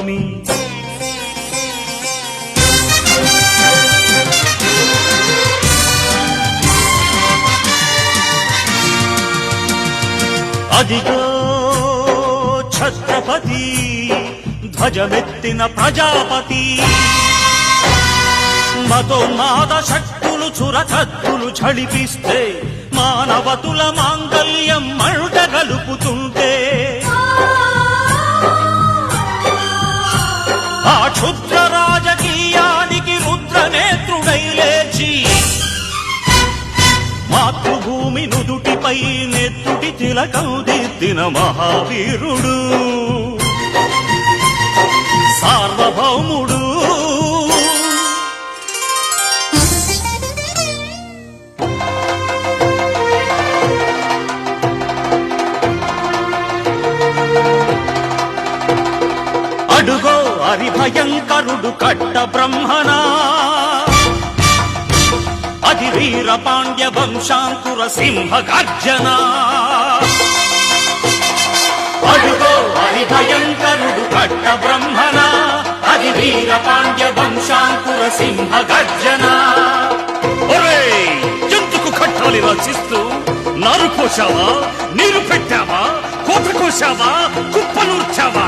ధ్వని. అదిగో ఛత్రపతి ధ్వజమెత్తిన ప్రజాపతి, మతోన్మాద శక్తులు చురకత్తులు ఝళిపిస్తే మానవతుల మాంగల్యం మంట గలుపుతుంటే, ఆ క్షుద్ర రాజకీయానికి రుద్రనేత్రుడై లేచి మాతృభూమి నుదుటిపై నెత్తుటి తిలకం దిద్దిన మహావీరుడు సార్వభౌముడు. అడుగో హరిభయంకరుడు కట్ట బ్రహ్మణా, అది వీర పాండ్య వంశాంకుర సింహ గర్జన. అడుగో హరిభయంకరుడు కట్ట బ్రహ్మణ, అది వీర పాండ్య వంశాంకుర సింహ గర్జన. ఎందుకు కట్టాలి రచిస్తూ నారు కోశావా, నీరు పెట్టావా, కోట కోశావా, కుప్పనూర్చావా?